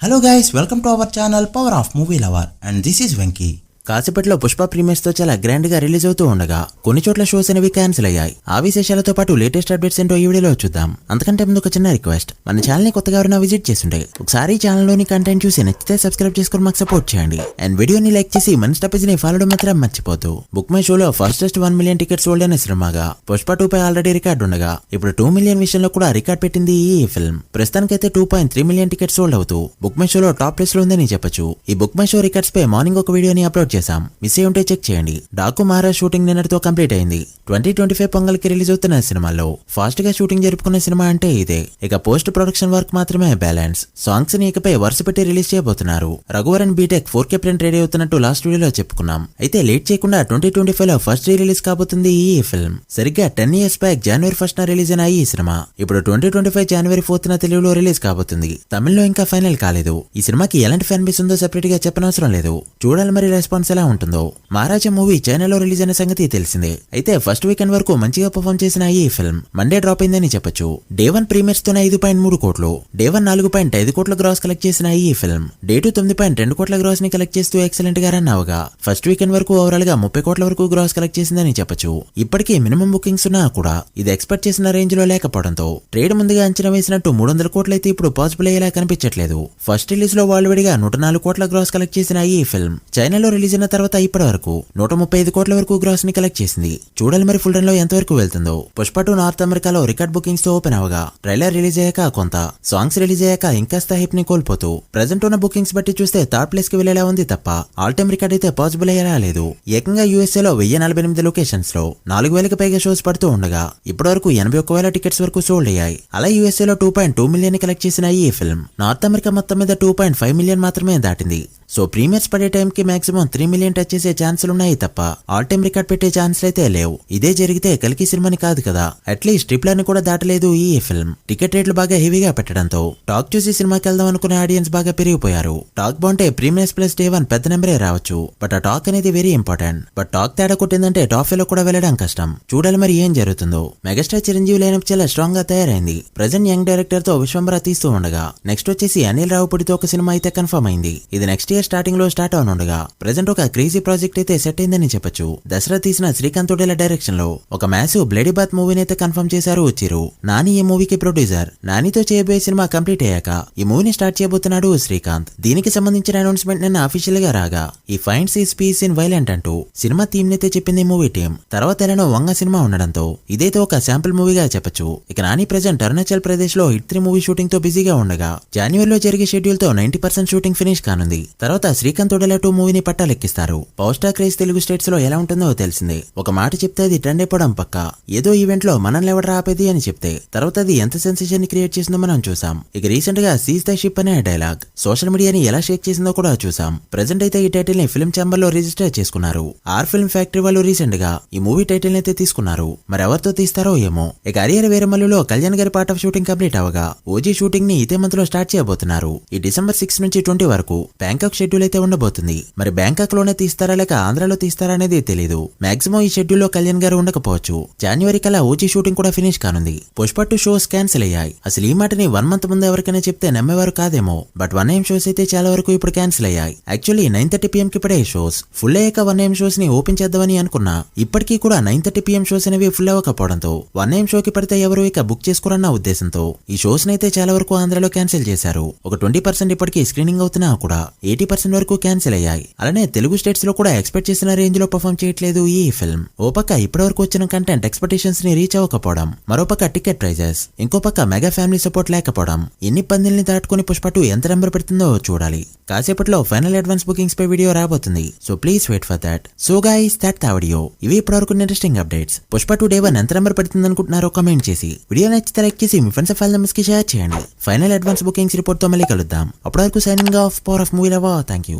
Hello guys, welcome to our channel Power of Movie Lover and this is Venky. కాసేపట్లో Pushpa premieres తో చాలా grand గా release అవుతూ ఉండగా కొన్ని చోట్ల షోస్ అనేవి క్యాన్సిల్ అయ్యాయి. ఆ విశేషాలతో పాటు లేటెస్ట్ అప్డేట్స్ ఏంటో ఈ వీడియోలో చూద్దాం. అంతకంటే ముందు ఒక చిన్న రిక్వెస్ట్, మన ఛానల్ ని కొత్తగా ఎవరైనా విజిట్ చేస్తుంటే ఒకసారి ఛానల్ లోని కంటెంట్ చూసి నచ్చితే సబ్స్క్రైబ్ చేసుకుని మాకు సపోర్ట్ చేయండి. అండ్ వీడియోని లైక్ చేసి మన స్టాపేజ్ ని ఫాలో మాత్రం మర్చిపోతూ. బుక్ మై షోలో ఫస్టెస్ట్ 1 మిలియన్ టికెట్స్ సోల్డ్ అయిన సినిమాగా పుష్ప 2 పై ఆల్రెడీ రికార్డు ఉండగా ఇప్పుడు 2 మిలియన్ విషయంలో కూడా రికార్డ్ పెట్టింది ఈ ఫిల్మ్. ప్రస్తుతానికైతే 2.3 మిలియన్ టికెట్స్ సోల్డ్ అవుతూ బుక్ మై షోలో టాప్ ప్లేస్ లో ఉందని చెప్పొచ్చు. ఈ బుక్ మై షో రికార్డ్స్ పై మార్నింగ్ ఒక వీడియోని అప్లోడ్ చేశాం. మిస్ చెక్ చేయండి. డాకు మహారాజ్ షూటింగ్ నిన్నటితో కంప్లీట్ అయింది. 2025 పొంగల్ కి రిలీజ్ అవుతున్న సినిమాలో ఫాస్ట్ గా షూటింగ్ జరుపుకున్న సినిమా అంటే ఇదే. ఇక పోస్ట్ ప్రొడక్షన్ వర్క్ మాత్రమే బ్యాలెన్స్. సాంగ్స్ ని ఇకపై వరుస పెట్టి రిలీజ్ చేయబోతున్నారు. Raghuvaran BTech 4K print ready అవుతున్నట్టు లాస్ట్ వీడియోలో చెప్పుకున్నాం. అయితే లేట్ చేయకుండా 2025 లో ఫస్ట్ రిలీజ్ కాబోతుంది ఈ ఫిల్మ్. సరిగ్గా 10 ఇయర్స్ బ్యాక్ జనవరి 1st రిలీజ్ అయిన ఈ సినిమా ఇప్పుడు 2025 జనవరి 4th తెలుగులో రిలీజ్ కాబోతుంది. తమిళ్లో ఇంకా ఫైనల్ కాలేదు. ఈ సినిమాకి ఎలాంటి ఫ్యాన్ బేస్ ఉందో సెపరేట్ గా చెప్పనవసరం లేదు. చూడాలి మరి రెస్పాన్స్ ఎలా ఉంటుందో. మహారాజా మూవీ చైనాలో రిలీజ్ అయిన సంగతి తెలిసిందే. అయితే ఫస్ట్ వీకెండ్ వరకు మంచిగా పర్ఫార్మ్ చేసిన ఈ ఫిల్మ్ మండే డ్రాప్ అయిందని చెప్పొచ్చు. డే 1 ప్రీమియర్స్ తోనే 5.3 కోట్లు, డే 1 4.5 కోట్ల గ్రాస్ కలెక్ట్ చేసిన ఈ ఫిల్మ్ డే 2 9.2 కోట్ల గ్రాస్ ని కలెక్ట్ చేస్తూ ఎక్సలెంట్ గా రన్ అవగా ఫస్ట్ వీకెండ్ వరకు ఓవరాల్ గా 30 కోట్ల వరకు గ్రాస్ కలెక్ట్ చేసిందని చెప్పొచ్చు. ఇప్పటికీ మినిమం బుకింగ్స్ ఉన్నా కూడా ఇది ఎక్స్పెక్ట్ చేసిన రేంజ్ లో లేకపోవడంతో ట్రేడ్ ముందుగా అంచనా వేసినట్టు 300 కోట్లయితే ఇప్పుడు పాసిబుల్ అయ్యేలా కనిపించట్లేదు. ఫస్ట్ రిలీజ్ లో వరల్డ్ వైడ్ గా 104 కోట్ల గ్రాస్ కలెక్ట్ చేసిన ఈ ఫిల్మ్ చైనాలో రిలీజ్ అయిన తర్వాత ఇప్పటి వరకు 135 కోట్ల వరకు గ్రాస్ ని కలెక్ట్ చేసింది. చూడాలి మరి ఫుల్ రన్ లో ఎంత వరకు వెళ్తుందో. పుష్ప 2 నార్త్ అమెరికాలో రికార్డ్ బుకింగ్స్ తో ఓపెన్ అవగా ట్రైలర్ రిలీజ్ అయ్యాక కొంత, సాంగ్స్ రిలీజ్ అయ్యాక ఇంకాస్త హైప్ ని కోల్పోతూ ప్రెజెంట్ ఉన్న బుకింగ్స్ బట్టి చూస్తే థర్డ్ ప్లేస్ కి వెళ్లేలా ఉంది తప్ప ఆల్ టైమ్ రికార్డ్ అయితే పాసిబుల్ అయ్యేలా లేదు. ఏకంగా USA లో 1048 లొకేషన్స్ లో 4000కి పైగా షోస్ పడుతూ ఉండగా ఇప్పటి వరకు 81,000 టికెట్స్ వరకు సోల్డ్ అయ్యాయి. అలా USA లో 2.2 మిలియన్ కలెక్ట్ చేసిన ఈ ఫిల్మ్ నార్త్ అమెరికా మొత్తం మీద 2.5 మిలియన్ మాత్రమే దాటింది. సో ప్రీమియర్స్ పడే టైం కి మాక్సిమం 3 మిలియన్ టచ్ చేసే ఛాన్సులు ఉన్నాయి తప్ప ఆల్ టైమ్ రికార్డ్ పెట్టే ఛాన్సులు అయితే లేవు. ఇదే జరిగితే కల్కి సినిమాని కాదు కదా, అట్లీస్ట్ ట్రిప్లని కూడా దాటలేదు ఈ ఫిల్మ్. టికెట్ రేట్లు బాగా హెవీగా పెట్టడంతో టాక్ చూసి సినిమాకి వెళ్దాం అనుకునే ఆడియన్స్ బాగా పెరిగిపోయారు. టాక్ బాగుంటే ప్రీమియర్స్ ప్లస్ డే 1 పెద్ద నెంబరే రావచ్చు. బట్ ఆ టాక్ అనేది వెరీ ఇంపార్టెంట్. బట్ టాక్ తేడా కొట్టిందంటే టాప్ లో కూడా వెళ్ళడం కష్టం. చూడాలి మరి ఏం జరుగుతుందో. మెగాస్టార్ చిరంజీవి లైనప్ చాలా స్ట్రాంగ్ గా తయారైంది. ప్రెజెంట్ యంగ్ డైరెక్టర్ తో విశ్వంబర తీస్తూ ఉండగా నెక్స్ట్ వచ్చేసి అనిల్ రావుపూడితో ఒక సినిమా అయితే కన్ఫర్మ్ అయింది. ఇది నెక్స్ట్ స్టార్టింగ్ లో స్టార్ట్ అవనుండగా ప్రెజెంట్ ఒక క్రేజీ ప్రాజెక్ట్ అయితే సెట్ అయిందని చెప్పొచ్చు. దసరా తీసిన శ్రీకాంత్ తోడేల డైరెక్షన్ లో ఒక మ్యాసివ్ బ్లడీ బాత్ మూవీని అయితే కన్ఫర్మ్ చేశారు చిరు. నాని ఈ మూవీకి ప్రొడ్యూసర్. నానితో చేయబోయే సినిమా కంప్లీట్ అయ్యాక ఈ మూవీని స్టార్ట్ చేయబోతున్నాడు శ్రీకాంత్. దీనికి సంబంధించిన అనౌన్స్మెంట్ నిన్న అఫీషియల్ గా రాగా ఈ ఫైండ్స్ ఈ స్పీస్ ఇన్ వైలెంట్ అంటూ సినిమా థీమ్ అయితే చెప్పింది మూవీ టీం. తర్వాత ఎలానో వంగ సినిమా ఉండడంతో ఇదైతే ఒక శాంపుల్ మూవీగా చెప్పొచ్చు. ఇక నాని ప్రెజెంట్ అరుణాచల్ ప్రదేశ్ లో హిట్ 3 మూవీ షూటింగ్ తో బిజీగా ఉండగా జనవరిలో జరిగే షెడ్యూల్ తో 90% షూటింగ్ ఫినిష్ కానుంది. తర్వాత శ్రీకాంత్ తోడేల 2 మూవీని పట్టాలెక్కిస్తారు. Power star craze Telugu states లో ఎలా ఉంటుందో తెలిసిందే. ఒక మాట చెప్తే అది ట్రెండ్ అయిపోవడం పక్క. ఏదో ఈవెంట్ లో మనల్ని ఎవడ ఆపేది అని చెప్తే తర్వాత అది ఎంత సెన్సేషన్ ని క్రియేట్ చేసిందో మనం చూసాం. ఇక రీసెంట్ గా సీజ్ ద షిప్ అనే డైలాగ్ సోషల్ మీడియాని ఎలా షేక్ చేసిందో కూడా చూసాం. ప్రెజెంట్ అయితే ఈ టైటిల్ ని ఫిల్మ్ ఛాంబర్ లో రిజిస్టర్ చేసుకున్నారు. ఆర్ ఫిల్మ్ ఫ్యాక్టరీ వాళ్ళు రీసెంట్ గా ఈ మూవీ టైటిల్ అయితే తీసుకున్నారు. మరి ఎవరితో తీస్తారో ఏమో. ఇక హరిహర వీరమల్లులో కళ్యాణ్ గారి పార్ట్ ఆఫ్ షూటింగ్ కంప్లీట్ అవగా ఓజీ షూటింగ్ ని ఇదే మంత్ లో స్టార్ట్ చేయబోతున్నారు. ఈ డిసెంబర్ 6 నుంచి 20 వరకు బ్యాంకాక్ షెడ్యూల్ అయితే ఉండబోతుంది. మరి బ్యాంకాక్ లోనే తీస్తారా లేక ఆంధ్రాలో తీస్తారా అనేది తెలీదు. మాక్సిమం ఈ షెడ్యూల్ లో కళ్యాణ్ గారు ఉండకపోవచ్చు. జనవరి కల్లా ఓజీ షూటింగ్ కూడా ఫినిష్ కానుంది. పుష్ప 2 షోస్ క్యాన్సిల్ అయ్యాయి. అసలు ఈ మాటని 1 మంత్ ముందు ఎవరికైనా చెప్తే నమ్మేవారు కాదేమో. బట్ 1 AM షోస్ అయితే చాలా వరకు ఇప్పుడు క్యాన్సిల్ అయ్యాయి. యాక్చువల్లీ 9:30 PM కి పడే షోస్ ఫుల్ అయ్యాక 1 AM షోస్ ని ఓపెన్ చేద్దామని అనుకున్నా. ఇప్పటికీ కూడా 9:30 PM షోస్ అనేవి ఫుల్ అవ్వకపోవడంతో 1 AM షోకి పడితే ఎవరు ఇక బుక్ చేసుకోరన్న ఉద్దేశంతో ఈ షోస్ నైతే చాలా వరకు ఆంధ్రాలో క్యాన్సిల్ చేశారు. ఒక 20% ఇప్పటికీ స్క్రీనింగ్ అవుతున్నా కూడా 80% వరకు క్యాన్సిల్ అయ్యాయి. అలానే తెలుగు స్టేట్స్ లో కూడా ఎక్స్పెక్ట్ చేసిన రేంజ్ లో పర్ఫార్మ్ చేయట్లేదు ఈ ఫిల్మ్. ఓ పక్క ఇప్పటి వరకు వచ్చిన కంటెంట్ ఎక్స్పెక్టేషన్స్ ని రీచ్ అవ్వకపోవడం, మరో పక్క టికెట్ ప్రైజెస్, ఇంకో పక్క మెగా ఫ్యామిలీ సపోర్ట్ లేకపోవడం, ఎన్ని పందిల్ని దాటుకుని పుష్ప 2 ఎంత నెంబర్ పెడుతుందో చూడాలి. కాసేపట్లో ఫైనల్ అడ్వాన్స్ బుకింగ్స్ పై వీడియో రాబోతుంది. So please wait for that. So guys that the video. ఇవి ఇప్పటి వరకు ఇంట్రెస్టింగ్ అప్డేట్స్. పుష్ప 2 డే 1 ఎంత నెంబర్ పెడుతుంది అనుకుంటున్నారో కామెంట్ చేసి వీడియో నచ్చితే లైక్ చేసి మీ ఫ్రెండ్స్ ఫైల్ నెంబర్స్ కి షేర్ చేయండి. ఫైనల్ అడ్వాన్స్ బుకింగ్స్ రిపోర్ట్ తో మళ్ళీ కలుద్దాం. అప్పటి వరకు signing off. Power of movie lover. Thank you.